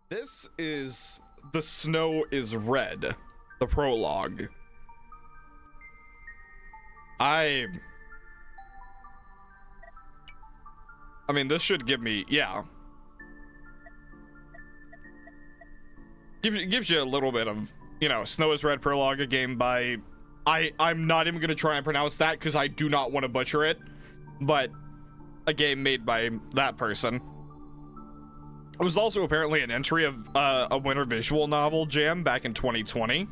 This is The Snow is Red, the prologue. I mean, this should give me, yeah. Gives you a little bit of, you know, Snow is Red prologue, a game by, I'm not even going to try and pronounce that because I do not want to butcher it, but a game made by that person. It was also apparently an entry of a Winter Visual Novel Jam back in 2020.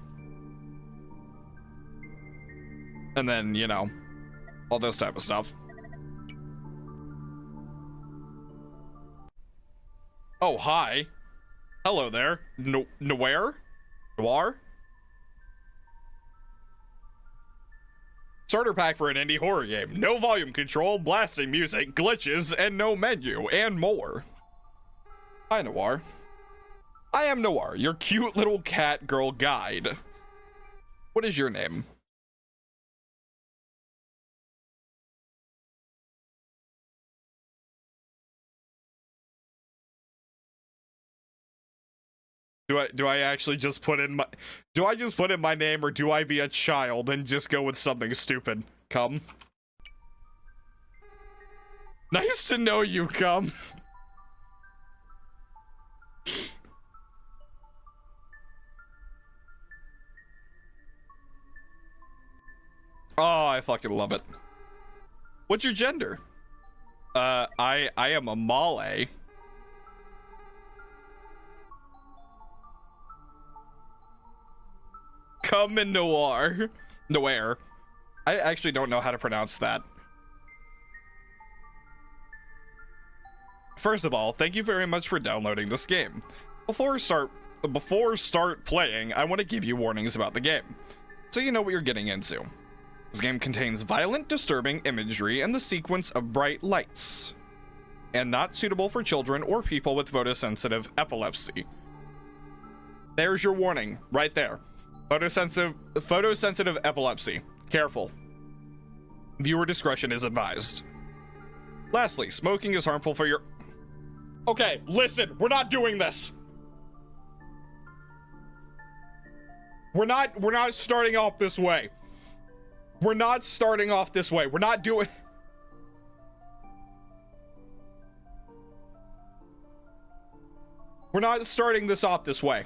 And then, you know, all this type of stuff. Oh, hi. Hello there. Noir? Starter pack for an indie horror game. No volume control, blasting music, glitches, and no menu, and more. Hi, Noir. I am Noir, your cute little cat girl guide. What is your name? Do I actually just put in my, do I just put in my name, or do I be a child and just go with something stupid? Come. Nice to know you, come. Oh, I fucking love it. What's your gender? I am a Malay. Come in Noir. Noir. I actually don't know how to pronounce that. First of all, thank you very much for downloading this game. Before start playing, I want to give you warnings about the game, so you know what you're getting into. This game contains violent, disturbing imagery and the sequence of bright lights, and not suitable for children or people with photosensitive epilepsy. There's your warning, right there. Photosensitive epilepsy. Careful. Viewer discretion is advised. Lastly, smoking is harmful for your... Okay, listen, we're not doing this. We're not starting off this way. We're not starting off this way. We're not doing... We're not starting this off this way.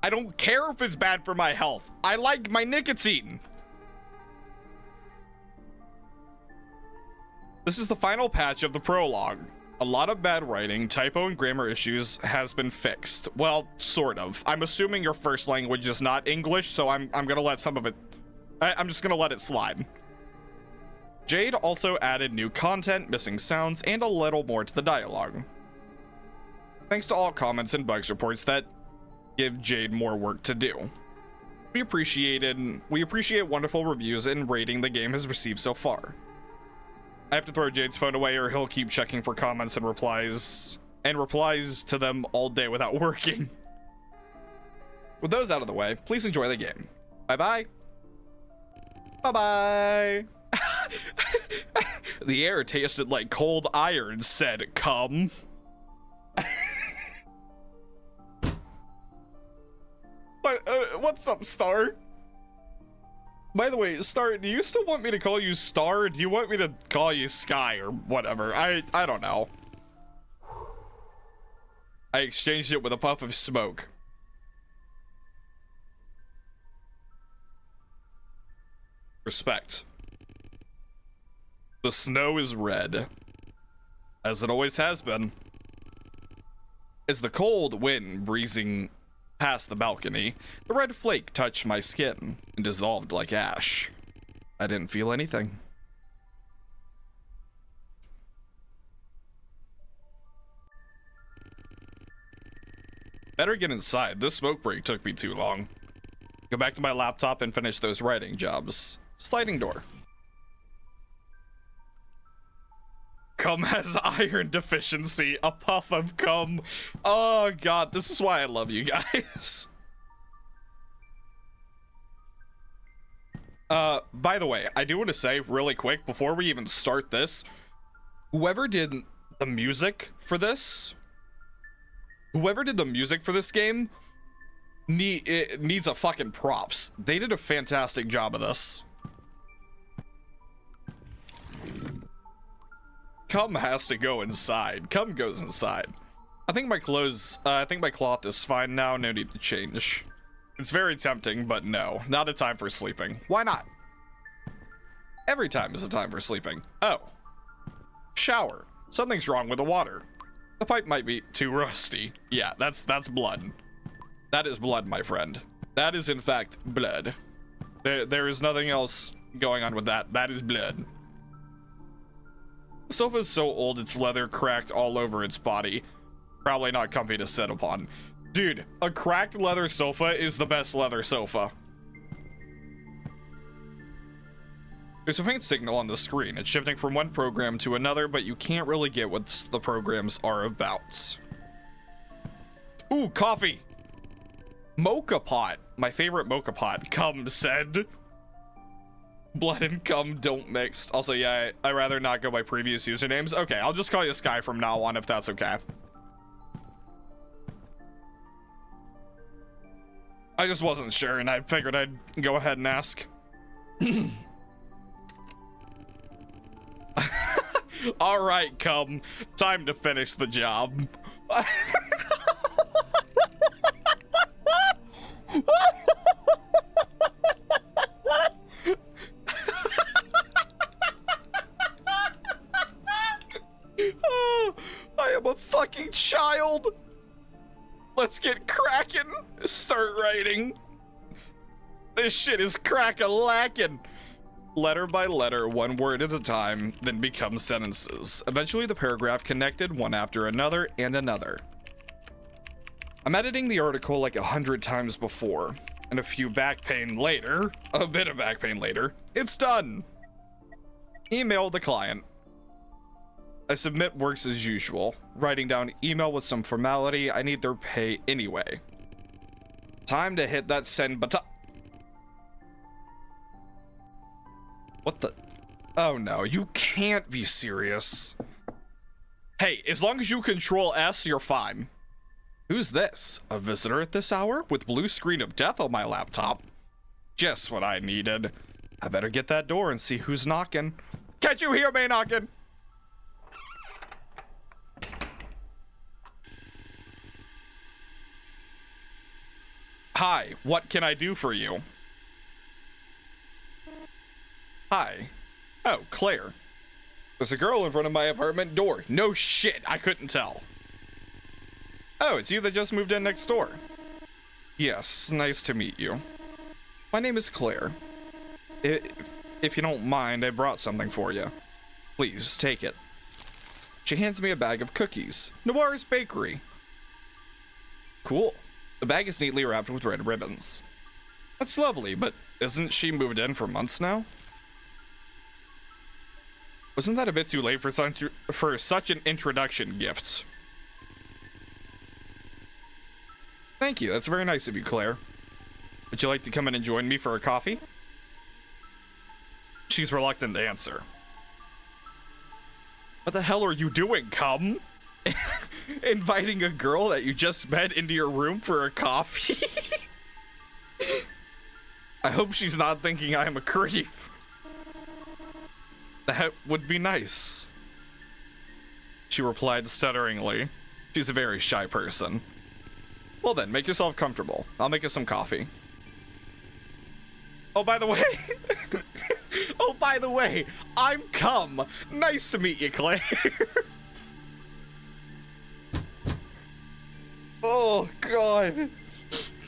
I don't care if it's bad for my health. I like my nicotine. This is the final patch of the prologue. A lot of bad writing, typo, and grammar issues has been fixed. Well, sort of. I'm assuming your first language is not English, so I'm gonna let some of it... I'm just gonna let it slide. Jade also added new content, missing sounds, and a little more to the dialogue. Thanks to all comments and bugs reports that give Jade more work to do. We appreciate wonderful reviews and rating the game has received so far. I have to throw Jade's phone away or he'll keep checking for comments and replies to them all day without working. With those out of the way, please enjoy the game. Bye-bye. Bye-bye. The air tasted like cold iron, said come. What's up, Star? By the way, Star, do you still want me to call you Star? Or do you want me to call you Sky or whatever? I don't know. I exchanged it with a puff of smoke. Respect. The snow is red, as it always has been. As the cold wind breezing past the balcony, the red flake touched my skin and dissolved like ash. I didn't feel anything. Better get inside. This smoke break took me too long. Go back to my laptop and finish those writing jobs. Sliding door. Cum has iron deficiency. A puff of cum. Oh god, this is why I love you guys. By the way, I do want to say really quick before we even start this, whoever did the music for this, Whoever did the music for this game it needs a fucking props. They did a fantastic job of this. Cum has to go inside. Cum goes inside. I think my cloth is fine now. No need to change. It's very tempting, but no, not a time for sleeping. Why not? Every time is a time for sleeping. Oh. Shower. Something's wrong with the water. The pipe might be too rusty. Yeah, that's blood. That is blood, my friend. That is in fact blood. There is nothing else going on with that. That is blood. The sofa is so old its leather cracked all over its body. Probably not comfy to sit upon. Dude, a cracked leather sofa is the best leather sofa. There's a faint signal on the screen. It's shifting from one program to another, but you can't really get what the programs are about. Ooh, coffee! Mocha pot. My favorite mocha pot. Cum said. Blood and cum don't mix. Also, yeah, I'd rather not go by previous usernames. Okay, I'll just call you Sky from now on if that's okay. I just wasn't sure, and I figured I'd go ahead and ask. All right, cum. Time to finish the job. Oh, I am a fucking child. Let's get cracking. Start writing. This shit is crack-a-lackin'. Letter by letter, one word at a time, then become sentences. Eventually the paragraph connected one after another and another. I'm editing the article like 100 times before, and a bit of back pain later, it's done. Email the client. I submit works as usual, writing down email with some formality. I need their pay anyway. Time to hit that send button. What the? Oh no, you can't be serious. Hey, as long as you control S, you're fine. Who's this? A visitor at this hour? With blue screen of death on my laptop? Just what I needed. I better get that door and see who's knocking. Can't you hear me knocking? Hi, what can I do for you? Hi. Oh, Claire. There's a girl in front of my apartment door. No shit, I couldn't tell. Oh, it's you that just moved in next door. Yes, nice to meet you. My name is Claire. If you don't mind, I brought something for you. Please, take it. She hands me a bag of cookies. Noir's Bakery. Cool. The bag is neatly wrapped with red ribbons. That's lovely, but isn't she moved in for months now? Wasn't that a bit too late for such an introduction gift? Thank you, that's very nice of you, Claire. Would you like to come in and join me for a coffee? She's reluctant to answer. What the hell are you doing, cum? Inviting a girl that you just met into your room for a coffee? I hope she's not thinking I'm a creep. That would be nice. She replied stutteringly. She's a very shy person. Well then, make yourself comfortable. I'll make you some coffee. Oh, by the way. Oh, by the way, I'm Cum. Nice to meet you, Claire. Oh, God.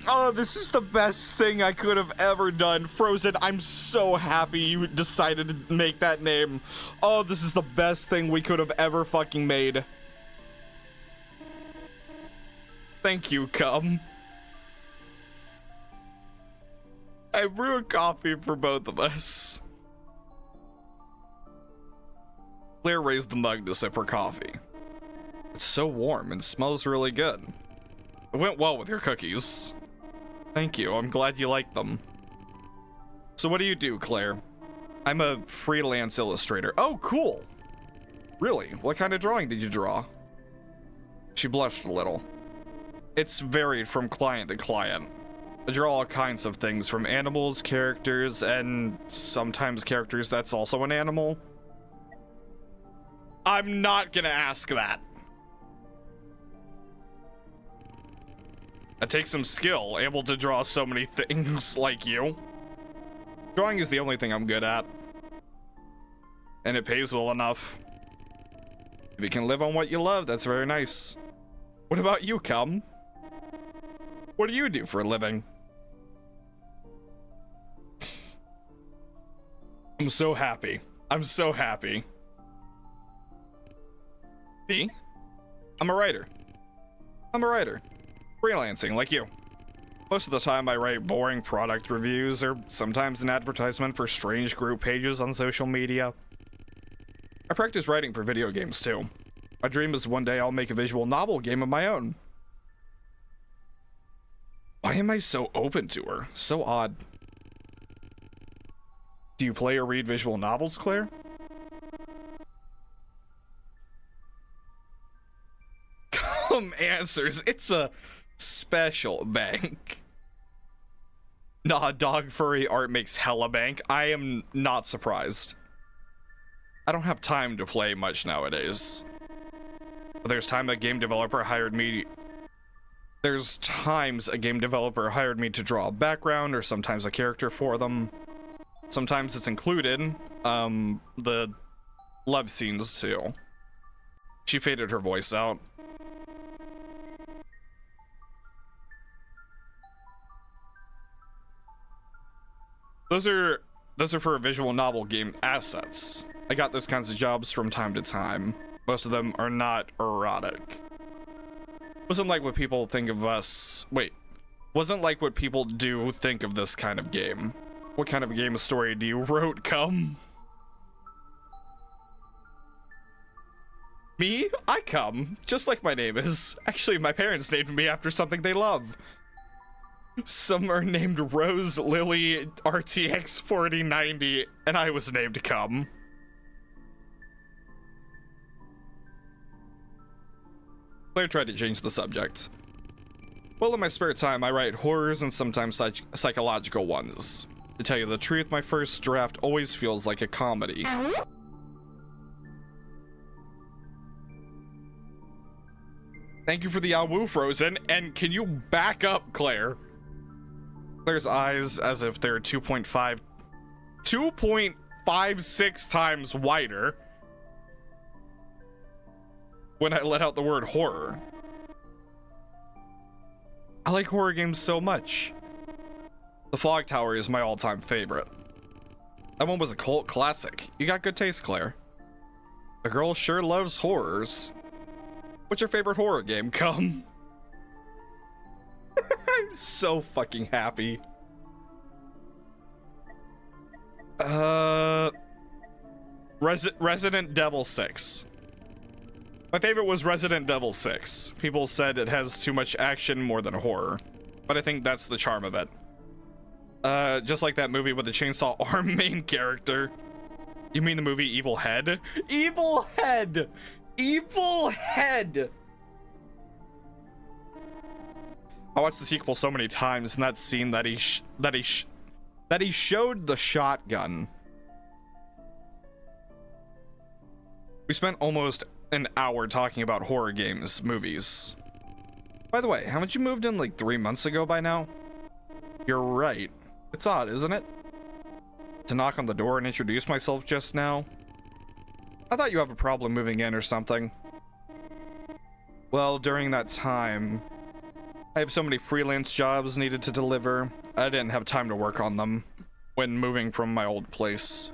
Oh, this is the best thing I could have ever done. Frozen, I'm so happy you decided to make that name. Oh, this is the best thing we could have ever fucking made. Thank you, Cum. I brew a coffee for both of us. Claire raised the mug to sip her coffee. It's so warm and smells really good. It went well with your cookies. Thank you, I'm glad you like them. So what do you do, Claire? I'm a freelance illustrator. Oh, cool. Really? What kind of drawing did you draw? She blushed a little. It's varied from client to client. I draw all kinds of things, from animals, characters, and sometimes characters that's also an animal. I'm not gonna ask that. It takes some skill, able to draw so many things like you. Drawing is the only thing I'm good at. And it pays well enough. If you can live on what you love, that's very nice. What about you, Cum? What do you do for a living? I'm so happy. I'm so happy. Me? I'm a writer. I'm a writer. Freelancing, like you. Most of the time I write boring product reviews or sometimes an advertisement for strange group pages on social media. I practice writing for video games too. My dream is one day I'll make a visual novel game of my own. Why am I so open to her? So odd. Do you play or read visual novels, Claire? Answers. It's a special bank. Nah, dog furry art makes hella bank. I am not surprised. I don't have time to play much nowadays. But there's times a game developer hired me to draw a background or sometimes a character for them. Sometimes it's included. The love scenes too. She faded her voice out. Those are for visual novel game assets. I got those kinds of jobs from time to time. Most of them are not erotic. Wasn't like what people think of us. Wait. Wasn't like what people do think of this kind of game. What kind of game story do you wrote, Cum? Me? I Cum. Just like my name is. Actually, my parents named me after something they love. Some are named Rose Lily RTX 4090, and I was named Cum. Claire tried to change the subject. Well, in my spare time, I write horrors and sometimes psychological ones. To tell you the truth, my first draft always feels like a comedy. Thank you for the awoo, Frozen, and can you back up, Claire? Claire's eyes as if they're 2.56 times wider when I let out the word horror. I like horror games so much. The Fog Tower is my all-time favorite. That one was a cult classic. You got good taste, Claire. The girl sure loves horrors. What's your favorite horror game, Cum? I'm so fucking happy. Resident Evil 6. My favorite was Resident Evil 6. People said it has too much action more than horror, but I think that's the charm of it. Just like that movie with the chainsaw arm main character. You mean the movie Evil Head? Evil Head! Evil Head! I watched the sequel so many times, and that scene that he showed the shotgun. We spent almost an hour talking about horror games, movies. By the way, haven't you moved in like 3 months ago by now? You're right. It's odd, isn't it? To knock on the door and introduce myself just now. I thought you have a problem moving in or something. Well, during that time, I have so many freelance jobs needed to deliver. I didn't have time to work on them when moving from my old place.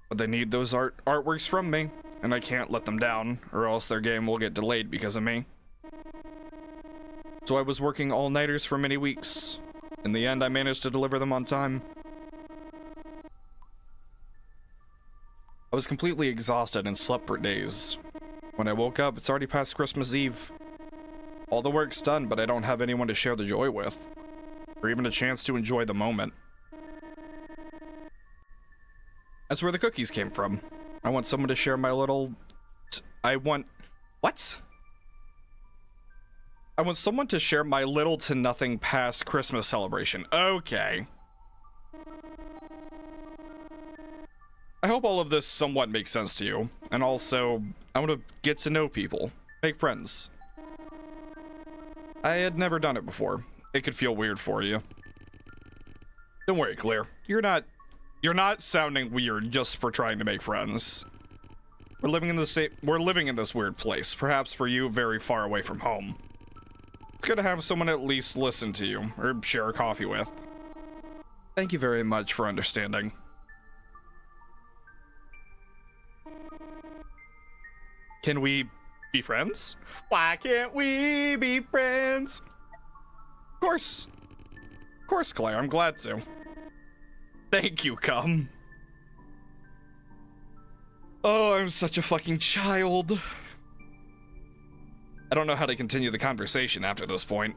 But they need those artworks from me, and I can't let them down, or else their game will get delayed because of me. So I was working all-nighters for many weeks. In the end, I managed to deliver them on time. I was completely exhausted and slept for days. When I woke up, it's already past Christmas Eve. All the work's done, but I don't have anyone to share the joy with, or even a chance to enjoy the moment. That's where the cookies came from. I want someone to share my little... What? I want someone to share my little to nothing past Christmas celebration. Okay. I hope all of this somewhat makes sense to you. And also, I want to get to know people. Make friends. I had never done it before. It could feel weird for you. Don't worry, Claire. You're not sounding weird just for trying to make friends. We're living in this weird place. Perhaps for you, very far away from home. It's good to have someone at least listen to you, or share a coffee with. Thank you very much for understanding. Can we be friends? Why can't we be friends? Of course, Claire, I'm glad to. Thank you, Cum. Oh, I'm such a fucking child. I don't know how to continue the conversation after this point.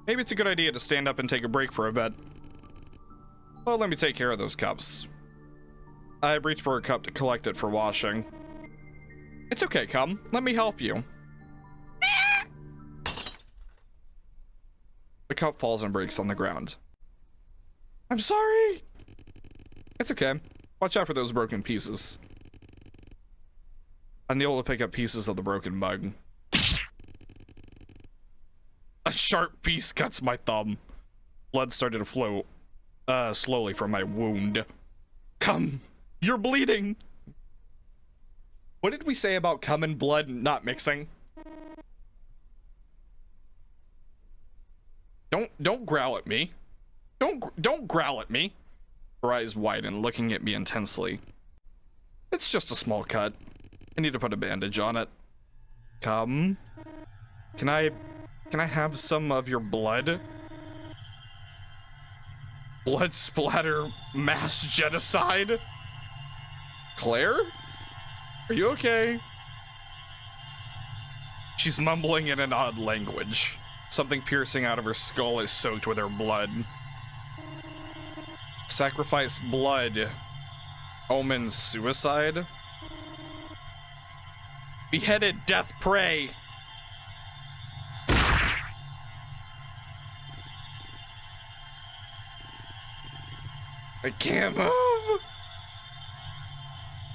Maybe it's a good idea to stand up and take a break for a bit. Well, let me take care of those cups. I reached for a cup to collect it for washing. It's okay, Cum. Let me help you. The cup falls and breaks on the ground. I'm sorry. It's okay. Watch out for those broken pieces. I kneel to pick up pieces of the broken mug. A sharp piece cuts my thumb. Blood started to flow slowly from my wound. Cum, you're bleeding. What did we say about cum and blood not mixing? Don't growl at me. Don't growl at me. Her eyes widen, looking at me intensely. It's just a small cut. I need to put a bandage on it. Cum, can I have some of your blood? Blood splatter mass genocide? Claire? Are you okay? She's mumbling in an odd language. Something piercing out of her skull is soaked with her blood. Sacrifice blood. Omen suicide? Beheaded death prey. I can't move.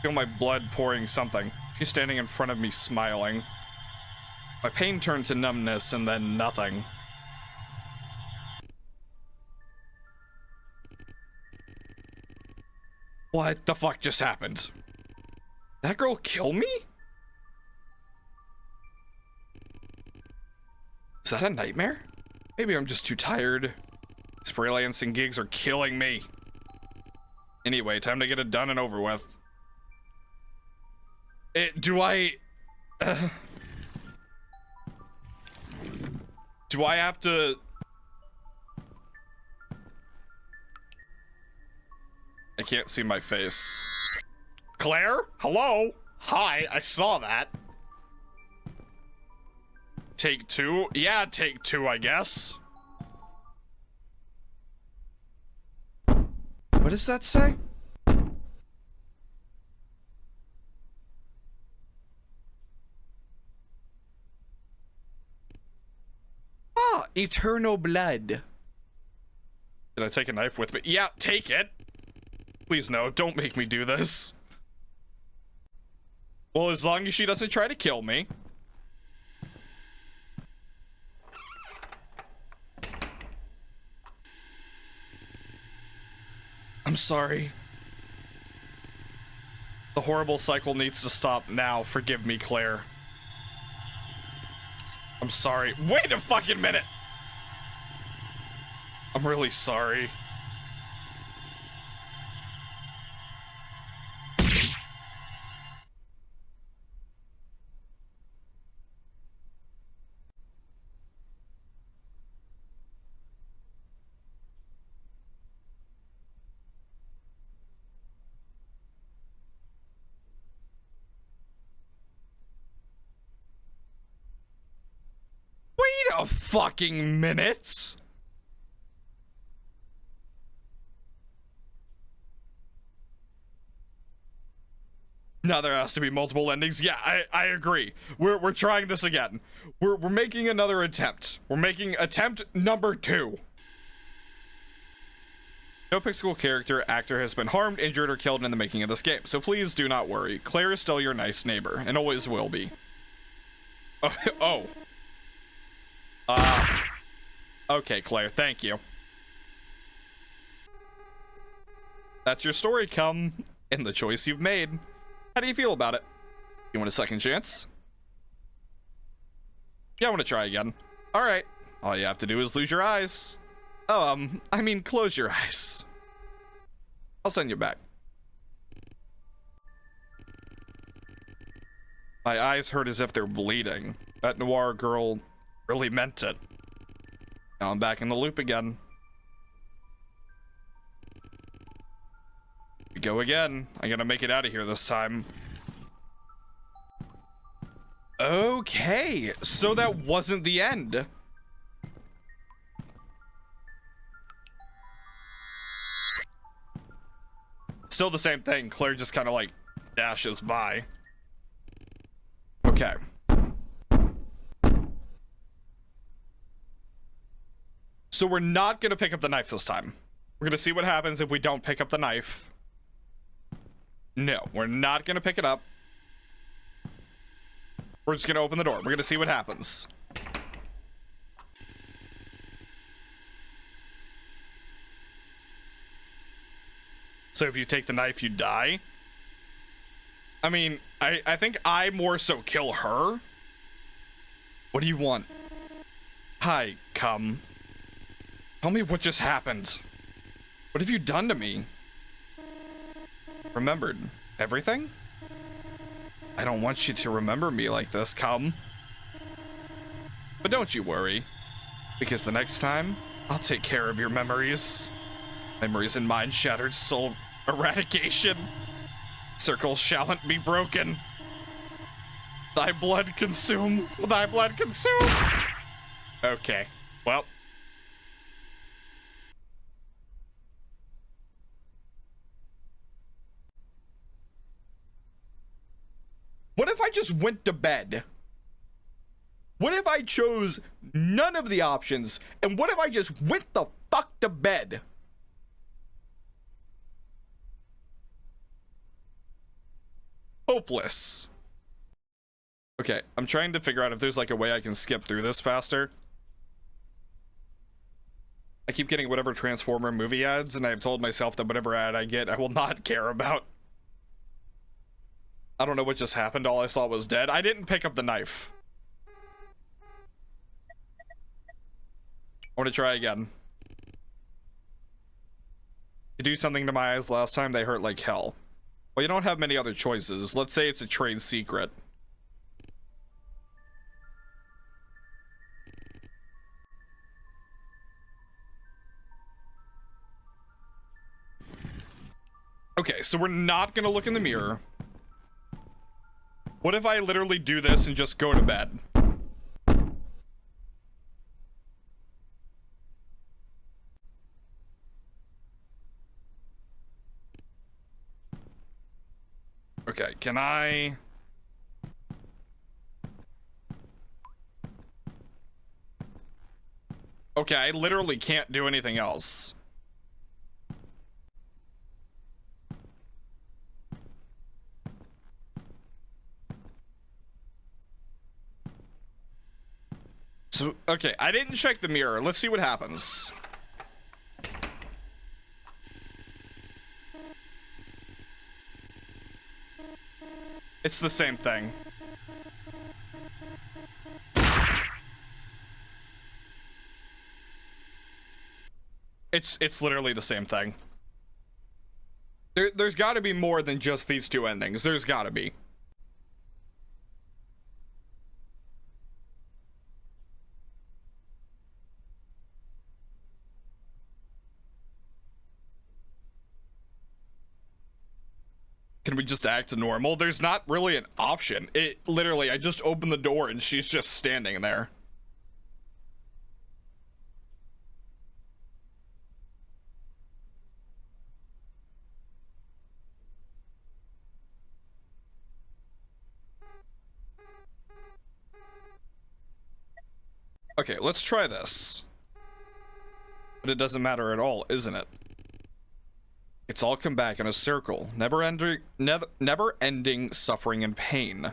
Feel my blood pouring something. She's standing in front of me smiling. My pain turned to numbness and then nothing. What the fuck just happened? That girl kill me? Is that a nightmare? Maybe I'm just too tired. These freelancing gigs are killing me. Anyway, time to get it done and over with. Do I have to... I can't see my face. Claire? Hello? Hi, I saw that. Take two? Yeah, take two, I guess. What does that say? Ah, eternal blood. Did I take a knife with me? Yeah, take it. Please no, don't make me do this. Well, as long as she doesn't try to kill me. I'm sorry. The horrible cycle needs to stop now. Forgive me, Claire. I'm sorry. Wait a fucking minute. I'm really sorry. Wait a fucking minute. Now there has to be multiple endings. Yeah, I agree. We're trying this again. We're making another attempt. We're making attempt number 2. No pixel character actor has been harmed, injured, or killed in the making of this game, so please do not worry. Claire is still your nice neighbor, and always will be. Oh. Okay, Claire, thank you. That's your story, come, and the choice you've made. How do you feel about it? You want a second chance? Yeah, I want to try again. Alright. All you have to do is lose your eyes. Oh, I mean, close your eyes. I'll send you back. My eyes hurt as if they're bleeding. That noir girl really meant it. Now I'm back in the loop again. We go again. I'm gonna make it out of here this time. Okay, so that wasn't the end. Still the same thing. Claire just kind of like dashes by. Okay. So we're not gonna pick up the knife this time. We're gonna see what happens if we don't pick up the knife. No, we're not gonna pick it up. We're just gonna open the door. We're gonna see what happens. So if you take the knife, you die. I mean, I think I more so kill her. What do you want? Hi, come. Tell me what just happened. What have you done to me? Remembered everything? I don't want you to remember me like this, come. But don't you worry, because the next time, I'll take care of your memories. Memories in mind shattered soul eradication. Circles shalln't be broken. Thy blood consume. Thy blood consume. Okay, well. What if I just went to bed? What if I chose none of the options? And what if I just went the fuck to bed? Hopeless. Okay, I'm trying to figure out if there's like a way I can skip through this faster. I keep getting whatever Transformer movie ads, and I've told myself that whatever ad I get, I will not care about. I don't know what just happened. All I saw was dead. I didn't pick up the knife. I want to try again. You do something to my eyes last time, they hurt like hell. Well, you don't have many other choices. Let's say it's a trade secret. Okay, so we're not gonna look in the mirror. What if I literally do this and just go to bed? Okay, can I... Okay, I literally can't do anything else. So, okay, I didn't check the mirror. Let's see what happens. It's the same thing. It's literally the same thing. There's got to be more than just these two endings. There's got to be. Can we just act normal? There's not really an option. It literally, I just opened the door and she's just standing there. Okay, let's try this. But it doesn't matter at all, isn't it? It's all come back in a circle, never ending suffering and pain.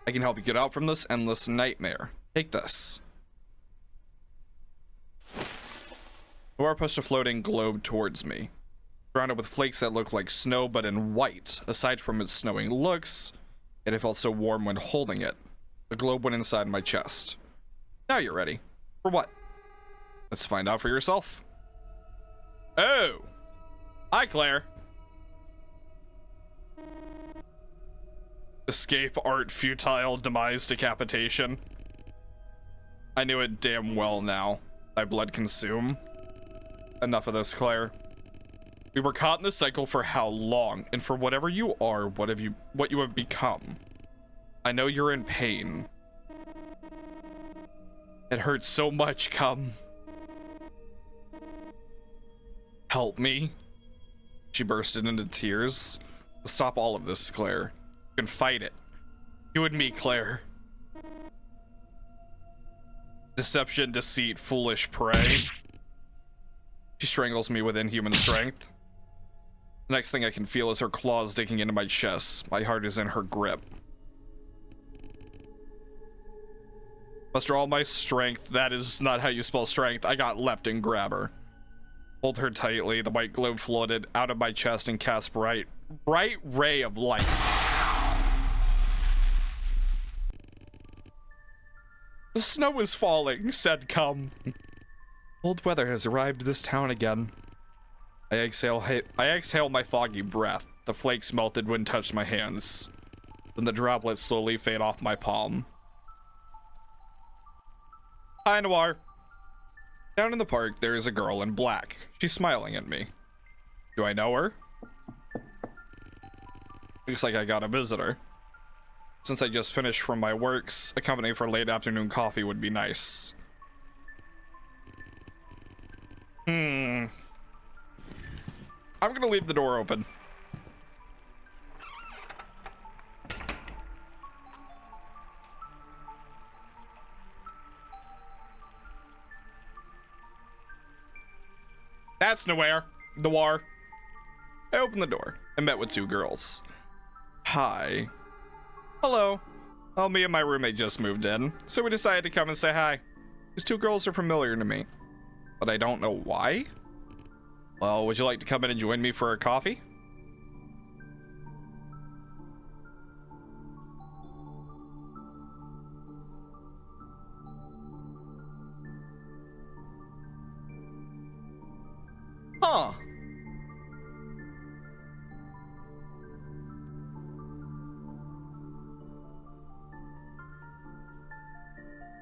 I can help you get out from this endless nightmare. Take this. Noir pushed a floating globe towards me, surrounded with flakes that look like snow but in white. Aside from its snowing looks, it felt so warm when holding it. The globe went inside my chest. Now you're ready. For what? Let's find out for yourself. Oh! Hi, Claire. Escape, art, futile, demise, decapitation. I knew it damn well now. Thy blood consume. Enough of this, Claire. We were caught in this cycle for how long? And for whatever you are, what you have become. I know you're in pain. It hurts so much, come. Help me. She bursted into tears. Stop all of this, Claire. You can fight it. You and me, Claire. Deception, deceit, foolish prey. She strangles me with inhuman strength. The next thing I can feel is her claws digging into my chest. My heart is in her grip. Muster all my strength. That is not how you spell strength. I got left and grab her. Hold her tightly. The white globe floated out of my chest and cast bright ray of light. The snow is falling, said Come. Cold weather has arrived this town again. I exhale my foggy breath. The flakes melted when touched my hands. Then the droplets slowly fade off my palm. Hi, Noir. Down in the park, there is a girl in black. She's smiling at me. Do I know her? Looks like I got a visitor. Since I just finished from my works, a company for late afternoon coffee would be nice. I'm gonna leave the door open. That's Noir. I opened the door and met with two girls. Hi. Hello. Well, me and my roommate just moved in, so we decided to come and say hi. These two girls are familiar to me, but I don't know why. Well, would you like to come in and join me for a coffee? Huh.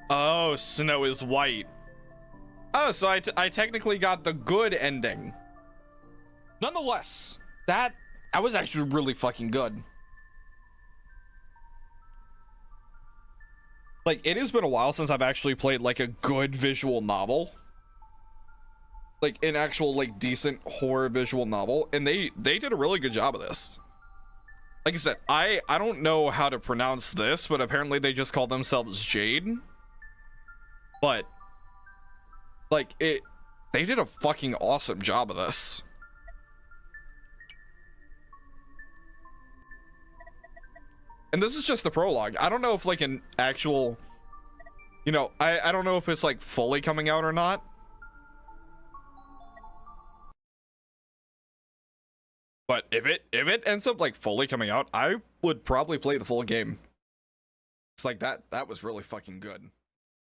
Oh, snow is white. Oh, so I technically got the good ending. Nonetheless, that was actually really fucking good. Like, it has been a while since I've actually played like a good visual novel. Like an actual like decent horror visual novel, and they did a really good job of this. Like I said, I don't know how to pronounce this, but apparently they just call themselves Jade. But like they did a fucking awesome job of this. And this is just the prologue. I don't know if like an actual, you know, I don't know if it's like fully coming out or not. But if it ends up like fully coming out, I would probably play the full game. It's like that was really fucking good.